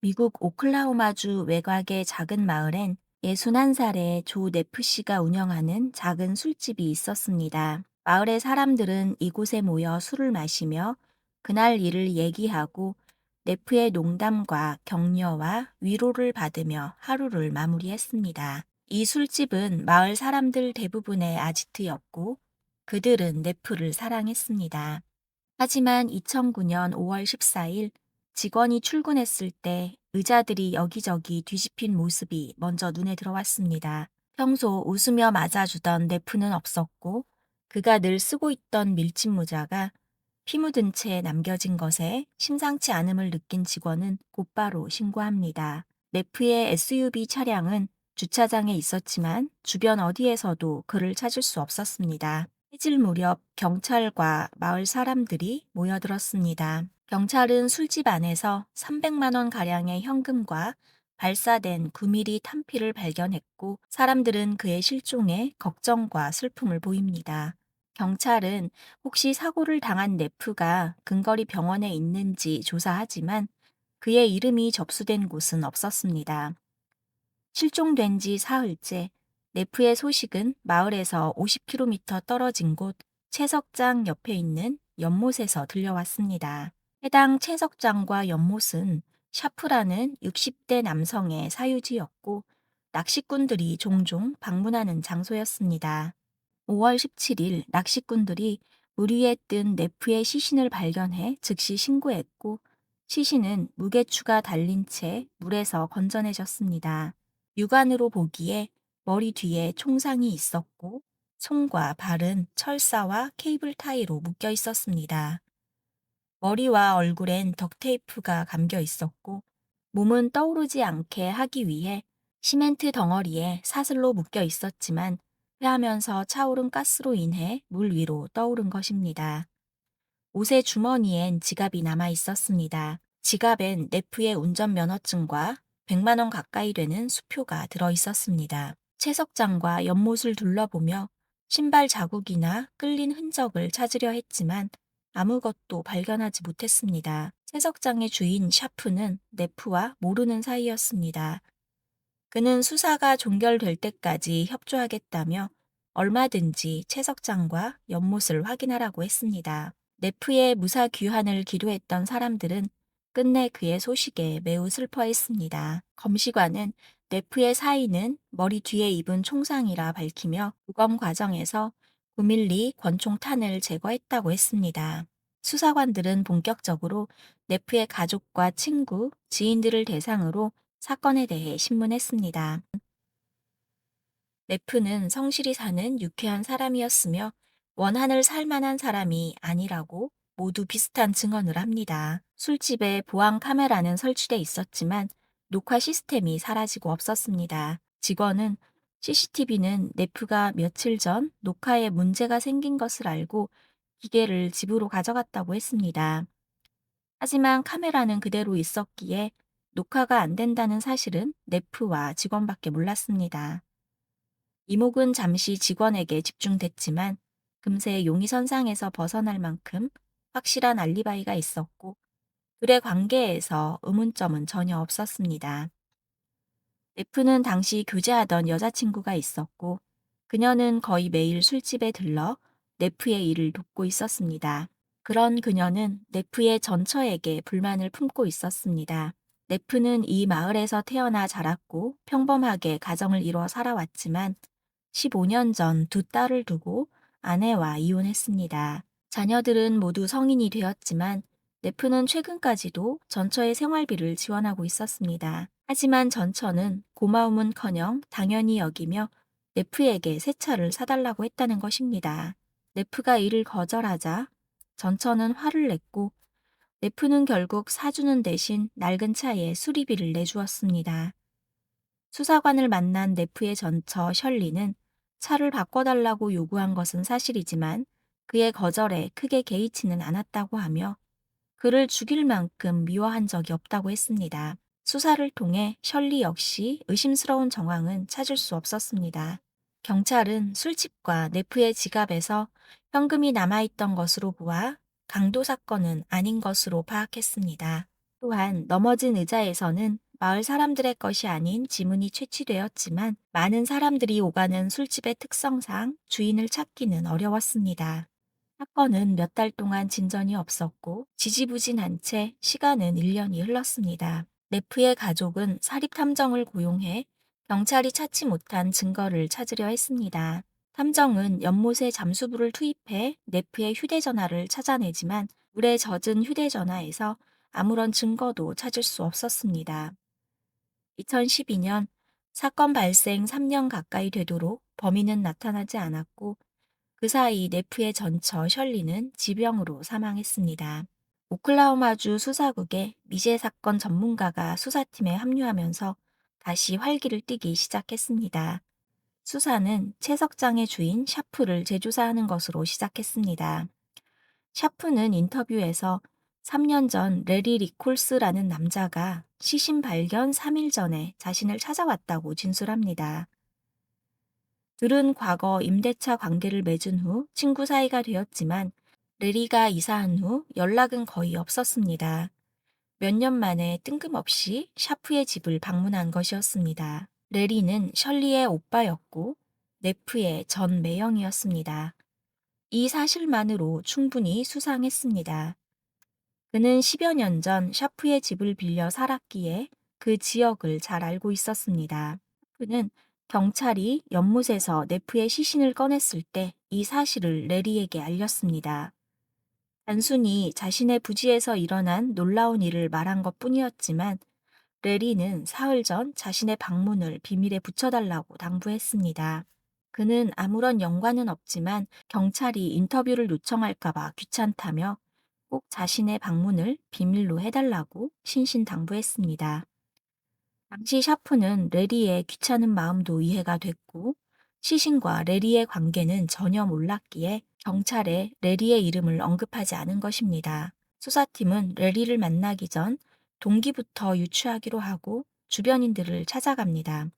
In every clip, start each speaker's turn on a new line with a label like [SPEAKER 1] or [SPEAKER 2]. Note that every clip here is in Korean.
[SPEAKER 1] 미국 오클라호마주 외곽의 작은 마을엔 61살의 조 네프 씨가 운영하는 작은 술집이 있었습니다. 마을의 사람들은 이곳에 모여 술을 마시며 그날 일을 얘기하고 네프의 농담과 격려와 위로를 받으며 하루를 마무리했습니다. 이 술집은 마을 사람들 대부분의 아지트였고 그들은 네프를 사랑했습니다. 하지만 2009년 5월 14일 직원이 출근했을 때 의자들이 여기저기 뒤집힌 모습이 먼저 눈에 들어왔습니다. 평소 웃으며 맞아주던 네프는 없었고 그가 늘 쓰고 있던 밀짚 모자가 피 묻은 채 남겨진 것에 심상치 않음을 느낀 직원은 곧바로 신고합니다. 네프의 SUV 차량은 주차장에 있었지만 주변 어디에서도 그를 찾을 수 없었습니다. 해질 무렵 경찰과 마을 사람들이 모여들었습니다. 경찰은 술집 안에서 300만 원 가량의 현금과 발사된 9mm 탄피를 발견했고 사람들은 그의 실종에 걱정과 슬픔을 보입니다. 경찰은 혹시 사고를 당한 네프가 근거리 병원에 있는지 조사하지만 그의 이름이 접수된 곳은 없었습니다. 실종된 지 사흘째, 네프의 소식은 마을에서 50km 떨어진 곳 채석장 옆에 있는 연못에서 들려왔습니다. 해당 채석장과 연못은 샤프라는 60대 남성의 사유지였고 낚시꾼들이 종종 방문하는 장소였습니다. 5월 17일 낚시꾼들이 물 위에 뜬 네프의 시신을 발견해 즉시 신고했고 시신은 무게추가 달린 채 물에서 건져내졌습니다. 육안으로 보기에 머리 뒤에 총상이 있었고 손과 발은 철사와 케이블 타이로 묶여 있었습니다. 머리와 얼굴엔 덕테이프가 감겨 있었고 몸은 떠오르지 않게 하기 위해 시멘트 덩어리에 사슬로 묶여 있었지만 회하면서 차오른 가스로 인해 물 위로 떠오른 것입니다. 옷의 주머니엔 지갑이 남아 있었습니다. 지갑엔 네프의 운전면허증과 100만 원 가까이 되는 수표가 들어 있었습니다. 채석장과 연못을 둘러보며 신발 자국이나 끌린 흔적을 찾으려 했지만 아무것도 발견하지 못했습니다. 채석장의 주인 샤프는 네프와 모르는 사이였습니다. 그는 수사가 종결될 때까지 협조하겠다며 얼마든지 채석장과 연못을 확인하라고 했습니다. 네프의 무사 귀환을 기도했던 사람들은 끝내 그의 소식에 매우 슬퍼했습니다. 검시관은 네프의 사인은 머리 뒤에 입은 총상이라 밝히며 부검 과정에서 9mm 권총탄을 제거했다고 했습니다. 수사관들은 본격적으로 네프의 가족과 친구, 지인들을 대상으로 사건에 대해 신문했습니다. 네프는 성실히 사는 유쾌한 사람이었으며 원한을 살 만한 사람이 아니라고 모두 비슷한 증언을 합니다. 술집에 보안 카메라는 설치돼 있었지만 녹화 시스템이 사라지고 없었습니다. 직원은 CCTV는 네프가 며칠 전 녹화에 문제가 생긴 것을 알고 기계를 집으로 가져갔다고 했습니다. 하지만 카메라는 그대로 있었기에 녹화가 안 된다는 사실은 네프와 직원밖에 몰랐습니다. 이목은 잠시 직원에게 집중됐지만 금세 용의선상에서 벗어날 만큼 확실한 알리바이가 있었고 둘의 관계에서 의문점은 전혀 없었습니다. 네프는 당시 교제하던 여자친구가 있었고 그녀는 거의 매일 술집에 들러 네프의 일을 돕고 있었습니다. 그런 그녀는 네프의 전처에게 불만을 품고 있었습니다. 네프는 이 마을에서 태어나 자랐고 평범하게 가정을 이뤄 살아왔지만 15년 전 두 딸을 두고 아내와 이혼했습니다. 자녀들은 모두 성인이 되었지만 네프는 최근까지도 전처의 생활비를 지원하고 있었습니다. 하지만 전처는 고마움은커녕 당연히 여기며 네프에게 새 차를 사달라고 했다는 것입니다. 네프가 이를 거절하자 전처는 화를 냈고 네프는 결국 사주는 대신 낡은 차에 수리비를 내주었습니다. 수사관을 만난 네프의 전처 셜리는 차를 바꿔달라고 요구한 것은 사실이지만 그의 거절에 크게 개의치는 않았다고 하며 그를 죽일 만큼 미워한 적이 없다고 했습니다. 수사를 통해 셜리 역시 의심스러운 정황은 찾을 수 없었습니다. 경찰은 술집과 네프의 지갑에서 현금이 남아있던 것으로 보아 강도 사건은 아닌 것으로 파악했습니다. 또한 넘어진 의자에서는 마을 사람들의 것이 아닌 지문이 채취되었지만 많은 사람들이 오가는 술집의 특성상 주인을 찾기는 어려웠습니다. 사건은 몇 달 동안 진전이 없었고 지지부진한 채 시간은 1년이 흘렀습니다. 네프의 가족은 사립탐정을 고용해 경찰이 찾지 못한 증거를 찾으려 했습니다. 탐정은 연못에 잠수부를 투입해 네프의 휴대전화를 찾아내지만 물에 젖은 휴대전화에서 아무런 증거도 찾을 수 없었습니다. 2012년 사건 발생 3년 가까이 되도록 범인은 나타나지 않았고 그 사이 네프의 전처 셜리는 지병으로 사망했습니다. 오클라호마주 수사국의 미제 사건 전문가가 수사팀에 합류하면서 다시 활기를 띠기 시작했습니다. 수사는 채석장의 주인 샤프를 재조사하는 것으로 시작했습니다. 샤프는 인터뷰에서 3년 전 레리 리콜스라는 남자가 시신 발견 3일 전에 자신을 찾아왔다고 진술합니다. 둘은 과거 임대차 관계를 맺은 후 친구 사이가 되었지만 레리가 이사한 후 연락은 거의 없었습니다. 몇 년 만에 뜬금없이 샤프의 집을 방문한 것이었습니다. 레리는 셜리의 오빠였고 네프의 전 매형이었습니다. 이 사실만으로 충분히 수상했습니다. 그는 10여 년 전 샤프의 집을 빌려 살았기에 그 지역을 잘 알고 있었습니다. 샤프는 경찰이 연못에서 네프의 시신을 꺼냈을 때 이 사실을 레리에게 알렸습니다. 단순히 자신의 부지에서 일어난 놀라운 일을 말한 것 뿐이었지만 레리는 사흘 전 자신의 방문을 비밀에 붙여달라고 당부했습니다. 그는 아무런 연관은 없지만 경찰이 인터뷰를 요청할까봐 귀찮다며 꼭 자신의 방문을 비밀로 해달라고 신신당부했습니다. 당시 샤프는 레리의 귀찮은 마음도 이해가 됐고 시신과 레리의 관계는 전혀 몰랐기에 경찰에 레리의 이름을 언급하지 않은 것입니다. 수사팀은 레리를 만나기 전 동기부터 유추하기로 하고 주변인들을 찾아갑니다.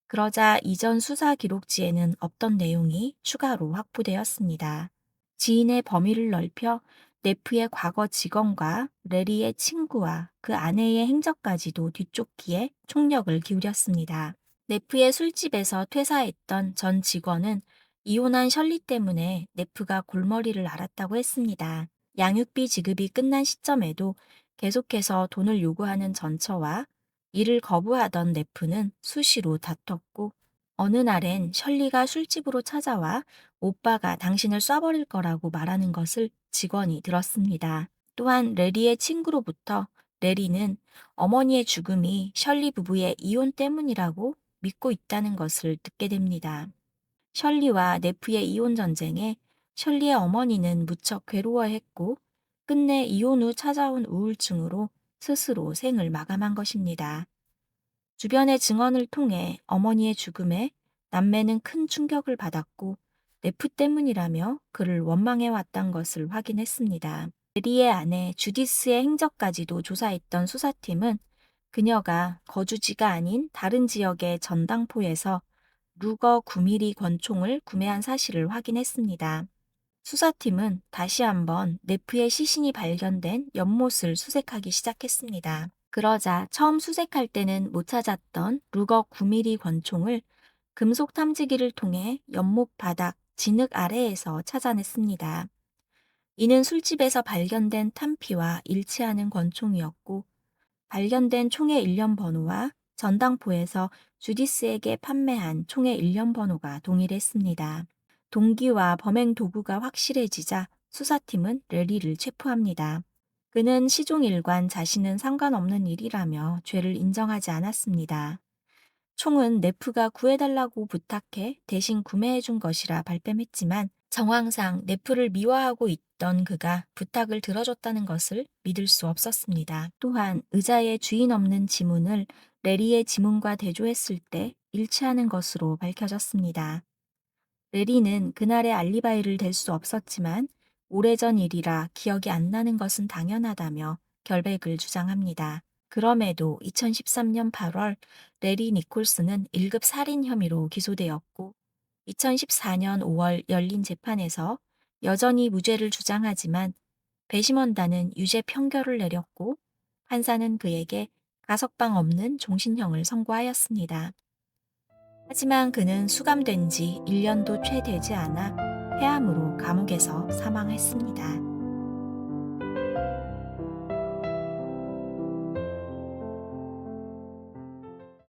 [SPEAKER 1] 그러자 이전 수사 기록지에는 없던 내용이 추가로 확보되었습니다. 지인의 범위를 넓혀 네프의 과거 직원과 레리의 친구와 그 아내의 행적까지도 뒤쫓기에 총력을 기울였습니다. 네프의 술집에서 퇴사했던 전 직원은 이혼한 셜리 때문에 네프가 골머리를 앓았다고 했습니다. 양육비 지급이 끝난 시점에도 계속해서 돈을 요구하는 전처와 이를 거부하던 네프는 수시로 다퉜고 어느 날엔 셜리가 술집으로 찾아와 오빠가 당신을 쏴버릴 거라고 말하는 것을 직원이 들었습니다. 또한 레리의 친구로부터 레리는 어머니의 죽음이 셜리 부부의 이혼 때문이라고 믿고 있다는 것을 듣게 됩니다. 셜리와 네프의 이혼 전쟁에 셜리의 어머니는 무척 괴로워했고 끝내 이혼 후 찾아온 우울증으로 스스로 생을 마감한 것입니다. 주변의 증언을 통해 어머니의 죽음에 남매는 큰 충격을 받았고 네프 때문이라며 그를 원망해왔던 것을 확인했습니다. 메리의 아내 주디스의 행적까지도 조사했던 수사팀은 그녀가 거주지가 아닌 다른 지역의 전당포에서 루거 9mm 권총을 구매한 사실을 확인했습니다. 수사팀은 다시 한번 네프의 시신이 발견된 연못을 수색하기 시작했습니다. 그러자 처음 수색할 때는 못 찾았던 루거 9mm 권총을 금속 탐지기를 통해 연못 바닥 진흙 아래에서 찾아냈습니다. 이는 술집에서 발견된 탄피와 일치하는 권총이었고 발견된 총의 일련 번호와 전당포에서 주디스에게 판매한 총의 일련 번호가 동일했습니다. 동기와 범행 도구가 확실해지자 수사팀은 레리를 체포합니다. 그는 시종일관 자신은 상관없는 일이라며 죄를 인정하지 않았습니다. 총은 네프가 구해달라고 부탁해 대신 구매해준 것이라 발뺌했지만 정황상 네프를 미워하고 있던 그가 부탁을 들어줬다는 것을 믿을 수 없었습니다. 또한 의자에 주인 없는 지문을 레리의 지문과 대조했을 때 일치하는 것으로 밝혀졌습니다. 레리는 그날의 알리바이를 댈 수 없었지만 오래전 일이라 기억이 안 나는 것은 당연하다며 결백을 주장합니다. 그럼에도 2013년 8월 레리 니콜스는 1급 살인 혐의로 기소되었고 2014년 5월 열린 재판에서 여전히 무죄를 주장하지만 배심원단은 유죄 판결을 내렸고 판사는 그에게 가석방 없는 종신형을 선고하였습니다. 하지만 그는 수감된 지 1년도 채 되지 않아 폐암으로 감옥에서 사망했습니다.